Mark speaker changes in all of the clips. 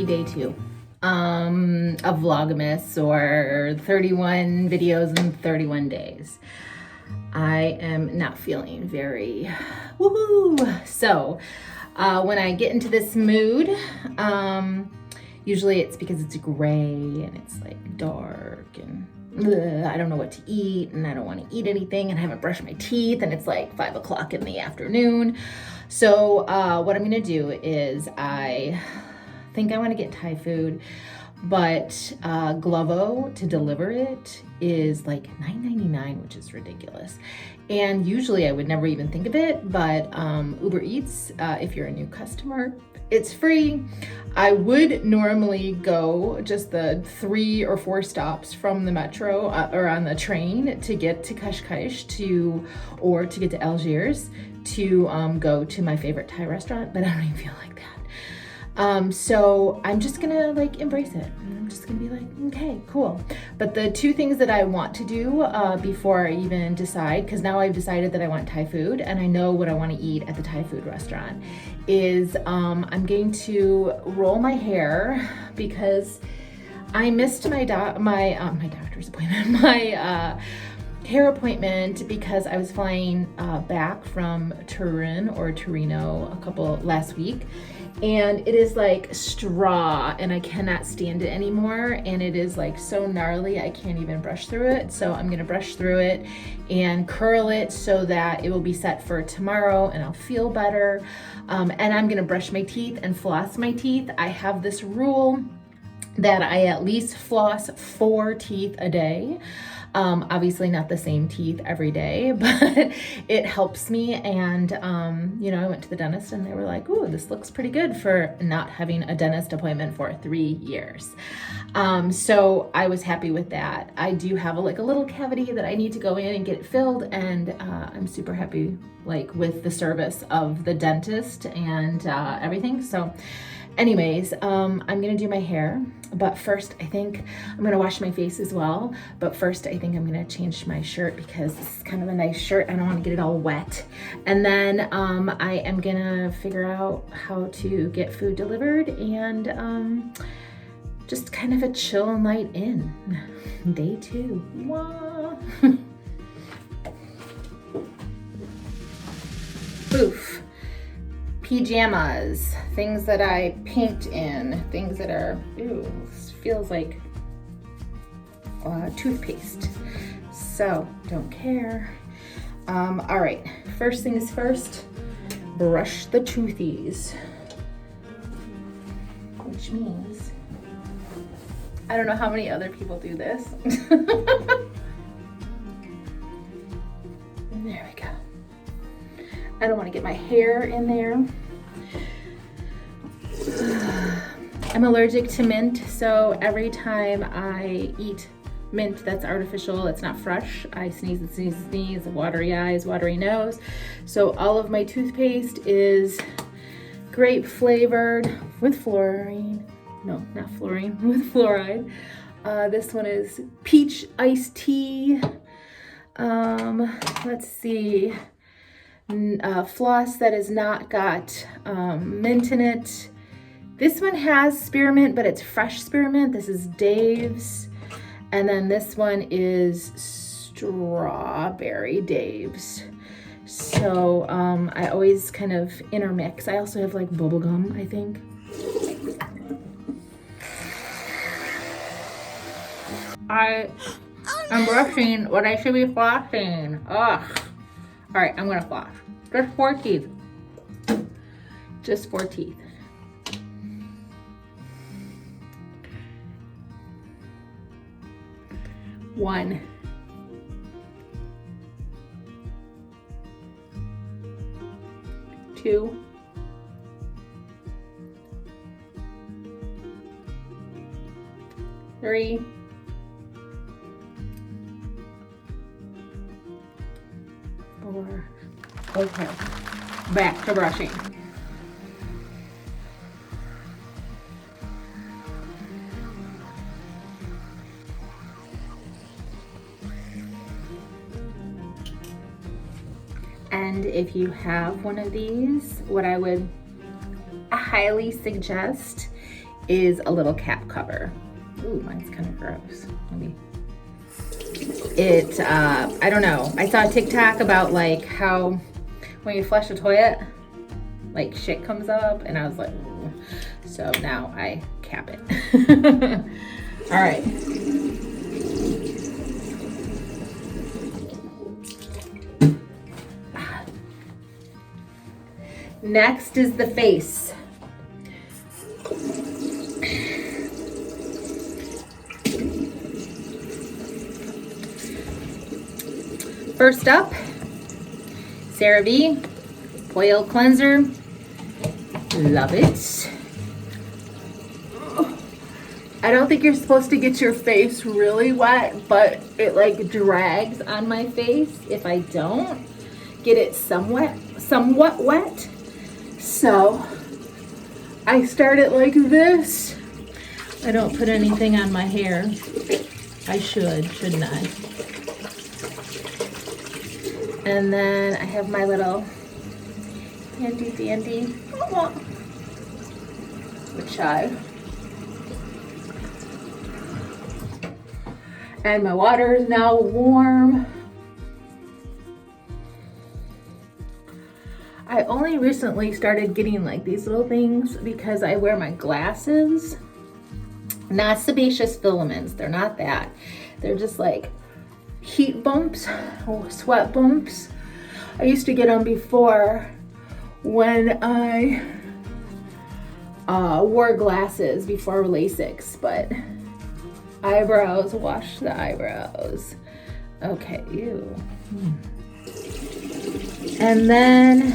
Speaker 1: day 2 of Vlogmas, or 31 videos in 31 days. I am not feeling very woohoo. So when I get into this mood, usually it's because it's gray and it's like dark and I don't know what to eat and I don't want to eat anything and I haven't brushed my teeth and it's like 5 o'clock in the afternoon. So what I'm gonna do is I think I want to get Thai food, but Glovo to deliver it is like $9.99, which is ridiculous. And usually I would never even think of it, but Uber Eats, if you're a new customer, it's free. I would normally go just the 3 or 4 stops from the metro or on the train to get to Cascais or to get to Algiers to go to my favorite Thai restaurant, but I don't even feel like that. So I'm just gonna like embrace it. I'm just gonna be like, okay, cool. But the 2 things that I want to do before I even decide, because now I've decided that I want Thai food and I know what I want to eat at the Thai food restaurant, is I'm going to roll my hair because I missed my doctor's appointment, my hair appointment, because I was flying back from Torino last week. And it is like straw and I cannot stand it anymore. And it is like so gnarly, I can't even brush through it. So I'm gonna brush through it and curl it so that it will be set for tomorrow and I'll feel better. And I'm gonna brush my teeth and floss my teeth. I have this rule that I at least floss 4 teeth a day. Obviously not the same teeth every day, but it helps me. And, I went to the dentist and they were like, ooh, this looks pretty good for not having a dentist appointment for 3 years. So I was happy with that. I do have a little cavity that I need to go in and get it filled. And I'm super happy with the service of the dentist and everything. So anyways, I'm gonna do my hair, but first I think I'm gonna wash my face as well. But first I think I'm gonna change my shirt because this is kind of a nice shirt. I don't wanna get it all wet. And then I am gonna figure out how to get food delivered and just kind of a chill night in. Day 2. Wah. Oof. Pajamas, things that I paint in, things that are, ooh, this feels like toothpaste. So, don't care. All right, first things first, brush the toothies. Which means, I don't know how many other people do this. There we go. I don't want to get my hair in there. I'm allergic to mint, so every time I eat mint that's artificial, it's not fresh, I sneeze and sneeze and sneeze, watery eyes, watery nose. So all of my toothpaste is grape flavored with fluorine. No, not fluorine, with fluoride. This one is peach iced tea. Let's see. Floss that has not got mint in it. This one has spearmint, but it's fresh spearmint. This is Dave's. And then this one is strawberry Dave's. So I always kind of intermix. I also have bubble gum, I think. I'm brushing what I should be flossing. Ugh. All right, I'm gonna floss. Just 4 teeth. Just 4 teeth. One. Two. Three. 4. Okay, back to brushing. And if you have one of these, what I would highly suggest is a little cap cover. Ooh, mine's kind of gross. Maybe. I don't know. I saw a TikTok about like how when you flush a toilet, like shit comes up, and I was like, ooh. So now I cap it. All right. Next is the face. First up, CeraVe Oil Cleanser. Love it. I don't think you're supposed to get your face really wet, but it like drags on my face if I don't get it somewhat wet. So I start it like this. I don't put anything on my hair. I shouldn't I? And then I have my little handy dandy, which and my water is now warm. I only recently started getting like these little things because I wear my glasses. Not sebaceous filaments, they're not that. They're just like heat bumps, sweat bumps. I used to get them before when I wore glasses before LASIK, but eyebrows, wash the eyebrows. Okay, ew. And then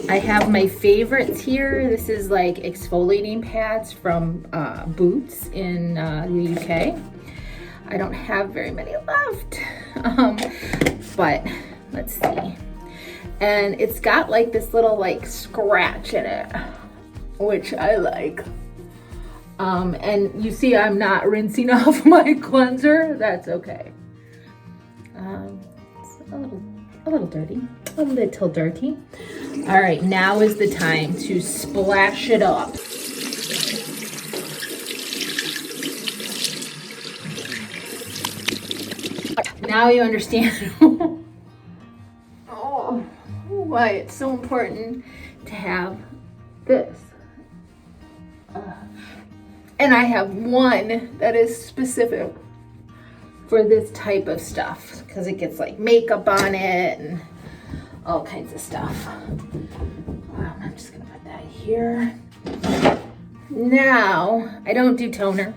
Speaker 1: I have my favorites here. This is like exfoliating pads from Boots in the UK. I don't have very many left, but let's see. And it's got like this little like scratch in it, which I like. And you see I'm not rinsing off my cleanser. That's okay. It's a little dirty, a little dirty. All right, now is the time to splash it up. Now you understand why it's so important to have this. And I have one that is specific for this type of stuff because it gets like makeup on it and all kinds of stuff. I'm just gonna put that here. Now, I don't do toner.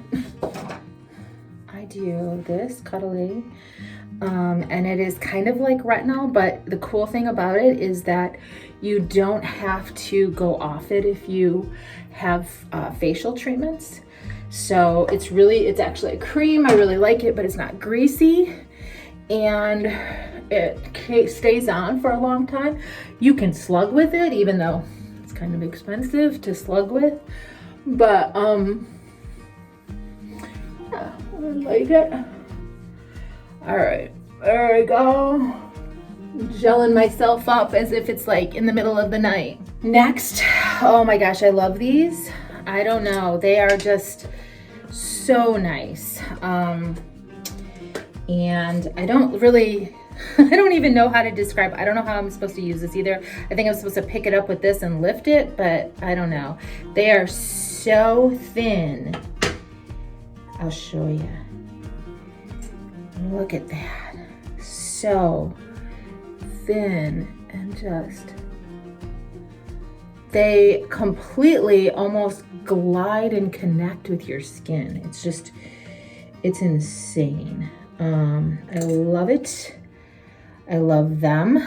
Speaker 1: I do this Cuddly. And it is kind of like retinol, but the cool thing about it is that you don't have to go off it if you have facial treatments. So it's actually a cream. I really like it, but it's not greasy and it stays on for a long time. You can slug with it, even though it's kind of expensive to slug with, but yeah, I like it. All right, there we go. Gelling myself up as if it's like in the middle of the night. Next, oh my gosh, I love these. I don't know, they are just so nice. And I don't even know how to describe, I don't know how I'm supposed to use this either. I think I'm supposed to pick it up with this and lift it, but I don't know. They are so thin. I'll show you. Look at that. So thin and just, they completely almost glide and connect with your skin. It's insane. I love it. I love them.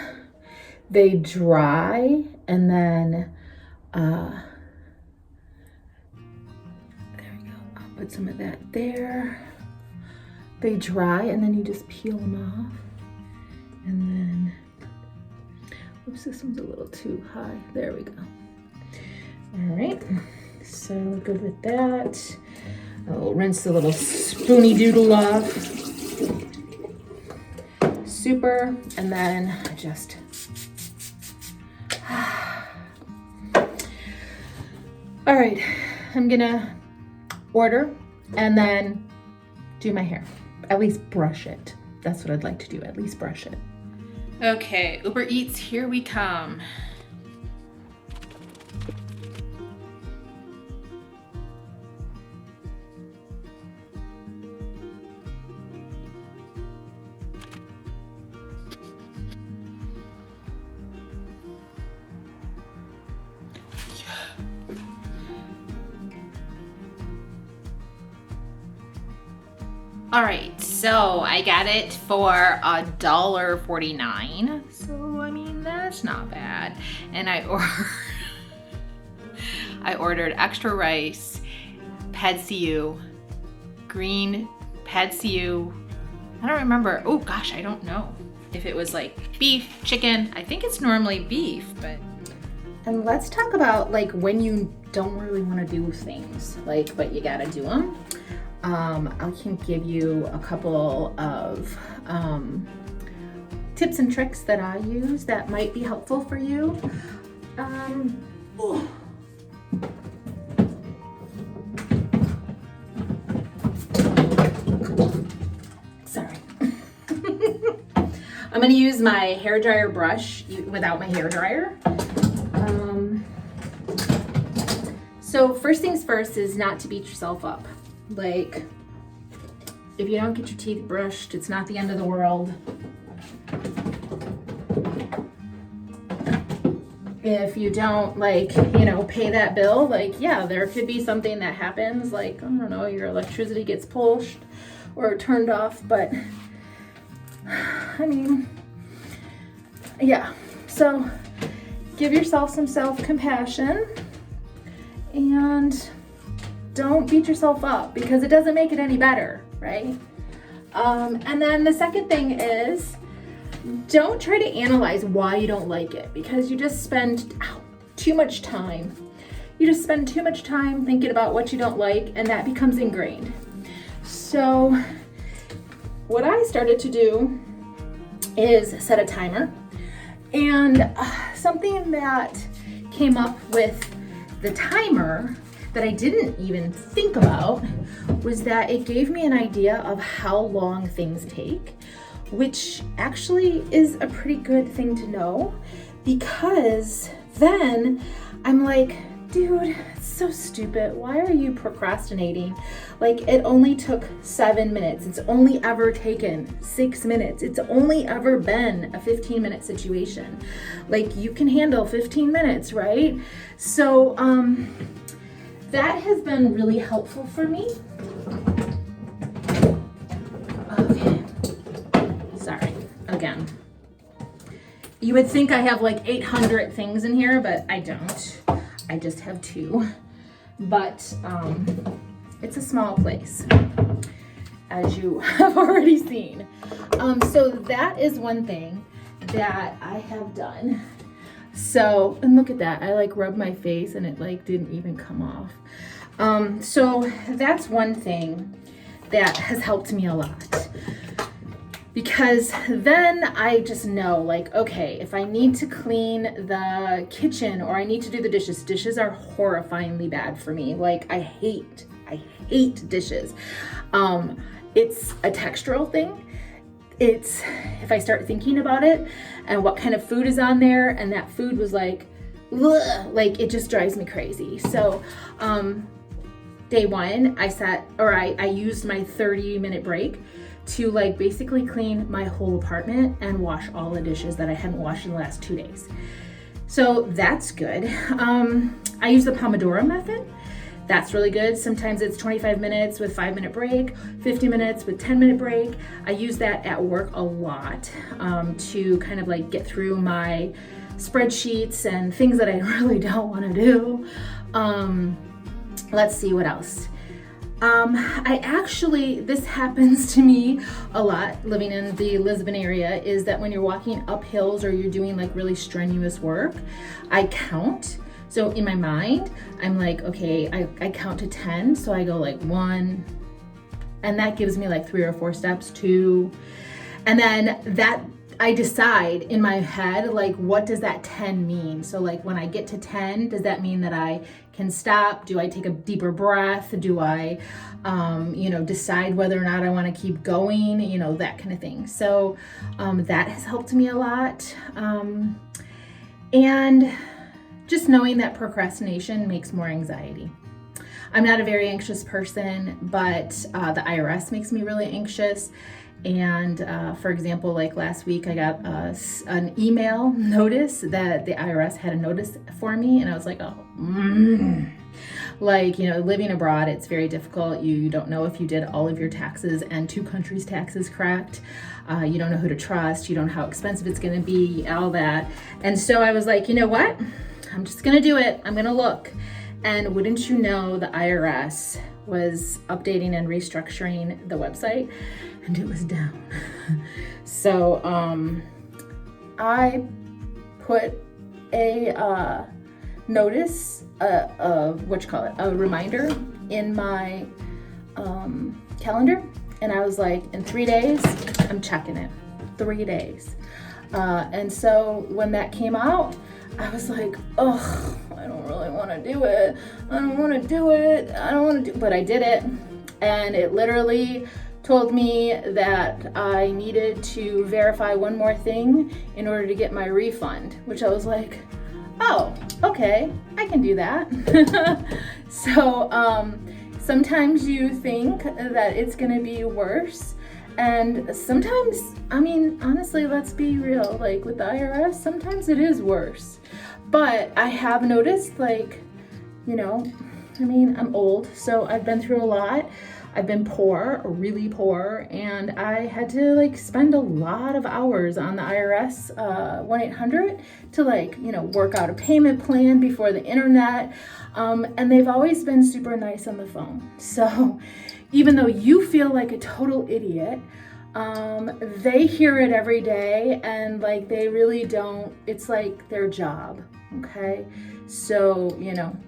Speaker 1: They dry and then, there we go. I'll put some of that there. They dry and then you just peel them off. And then, oops, this one's a little too high. There we go. All right, so good with that. I'll rinse the little spoony doodle off. Super, and then just, all right, I'm gonna order and then do my hair. At least brush it. That's what I'd like to do, at least brush it. Okay, Uber Eats, here we come. All right, so I got it for $1.49. So, I mean, that's not bad. And I ordered extra rice, pad see ew, green pad see ew. I don't remember. Oh gosh, I don't know if it was like beef, chicken. I think it's normally beef, but. And let's talk about like when you don't really want to do things, like, but you gotta do them. I can give you a couple of tips and tricks that I use that might be helpful for you. Sorry. I'm going to use my hairdryer brush without my hairdryer. So first things first is not to beat yourself up. Like, if you don't get your teeth brushed, it's not the end of the world. If you don't, like, you know, pay that bill, like, yeah, there could be something that happens, like, I don't know, your electricity gets pulled or turned off, but, I mean, yeah, so give yourself some self-compassion and don't beat yourself up because it doesn't make it any better, right? And then the second thing is don't try to analyze why you don't like it because you just spend too much time. You just spend too much time thinking about what you don't like and that becomes ingrained. So what I started to do is set a timer, and something that came up with the timer that I didn't even think about was that it gave me an idea of how long things take, which actually is a pretty good thing to know because then I'm like, dude, it's so stupid. Why are you procrastinating? Like, it only took 7 minutes. It's only ever taken 6 minutes. It's only ever been a 15-minute situation. Like, you can handle 15 minutes, right? So, that has been really helpful for me. Okay, sorry, again. You would think I have like 800 things in here, but I don't. I just have 2. But it's a small place, as you have already seen. So that is one thing that I have done. So, and look at that, I like rubbed my face and it like didn't even come off. So that's one thing that has helped me a lot because then I just know like, okay, if I need to clean the kitchen or I need to do the dishes, dishes are horrifyingly bad for me. Like I hate dishes. It's a textural thing. It's if I start thinking about it and what kind of food is on there and that food was like, ugh, like it just drives me crazy. So day one, I used my 30-minute break to like basically clean my whole apartment and wash all the dishes that I hadn't washed in the last 2 days. So that's good. I use the Pomodoro method. That's really good. Sometimes it's 25 minutes with 5-minute break, 50 minutes with 10-minute break. I use that at work a lot to kind of like get through my spreadsheets and things that I really don't want to do. Let's see what else. This happens to me a lot living in the Lisbon area, is that when you're walking up hills or you're doing like really strenuous work, I count. So in my mind, I'm like, okay, I count to 10. So I go like 1, and that gives me like 3 or 4 steps, 2. And then that I decide in my head, like, what does that 10 mean? So like when I get to 10, does that mean that I can stop? Do I take a deeper breath? Do I, decide whether or not I want to keep going? That kind of thing. So that has helped me a lot. And just knowing that procrastination makes more anxiety. I'm not a very anxious person, but the IRS makes me really anxious. And for example, like last week, I got an email notice that the IRS had a notice for me, and I was like, living abroad, it's very difficult. You don't know if you did all of your taxes and 2 countries' taxes correct. You don't know who to trust. You don't know how expensive it's going to be, all that. And so I was like, you know what? I'm just going to do it. I'm going to look. And wouldn't you know, the IRS was updating and restructuring the website, and it was down. So I put a notice, a reminder in my calendar, and I was like, in 3 days, I'm checking it. 3 days. And so when that came out, I was like, oh, I don't really want to do it. But I did it. And it literally told me that I needed to verify one more thing in order to get my refund, which I was like, oh, okay, I can do that. So sometimes you think that it's going to be worse. And sometimes, honestly, let's be real, like with the IRS, sometimes it is worse. But I have noticed, I'm old, so I've been through a lot. I've been poor, really poor, and I had to spend a lot of hours on the IRS 1-800 to work out a payment plan before the internet. And they've always been super nice on the phone. So even though you feel like a total idiot, they hear it every day, and they really don't, it's like their job. Okay. So,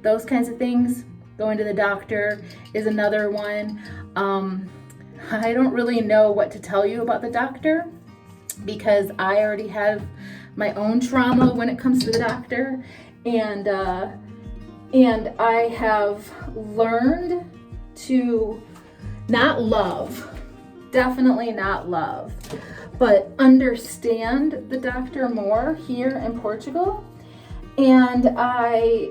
Speaker 1: those kinds of things. Going to the doctor is another one. I don't really know what to tell you about the doctor because I already have my own trauma when it comes to the doctor. And I have learned to not love, definitely not love, but understand the doctor more here in Portugal. And I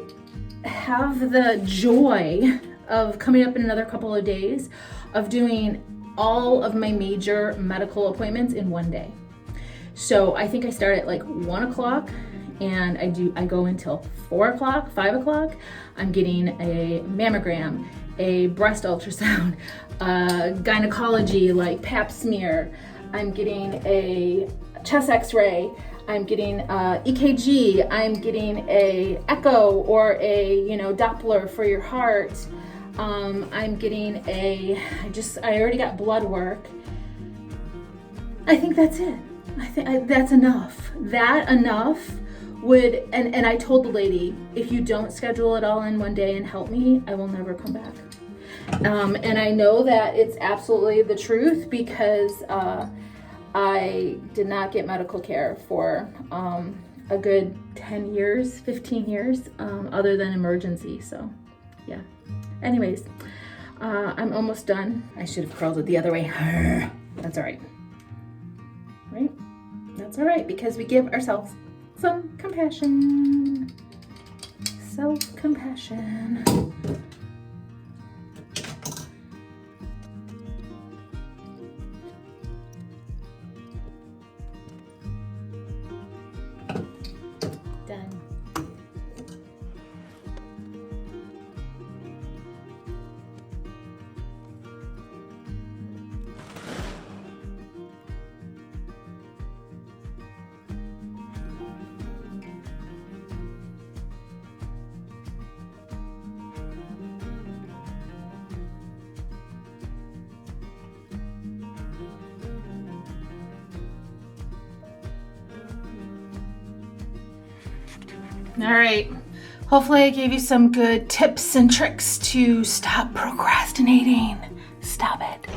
Speaker 1: have the joy of coming up in another couple of days of doing all of my major medical appointments in one day. So I think I start at 1 o'clock and I go until 4 o'clock, 5 o'clock. I'm getting a mammogram, a breast ultrasound, gynecology pap smear. I'm getting a chest x-ray. I'm getting EKG, I'm getting a echo or a, Doppler for your heart. I'm getting I already got blood work. I think that's it. I think that's enough. That enough would, and I told the lady, if you don't schedule it all in one day and help me, I will never come back. And I know that it's absolutely the truth because, I did not get medical care for a good 10 years, 15 years, other than emergency. So, yeah. Anyways, I'm almost done. I should have curled it the other way. That's all right. Right? That's all right because we give ourselves some compassion. Self-compassion. Done. All right. Hopefully I gave you some good tips and tricks to stop procrastinating. Stop it.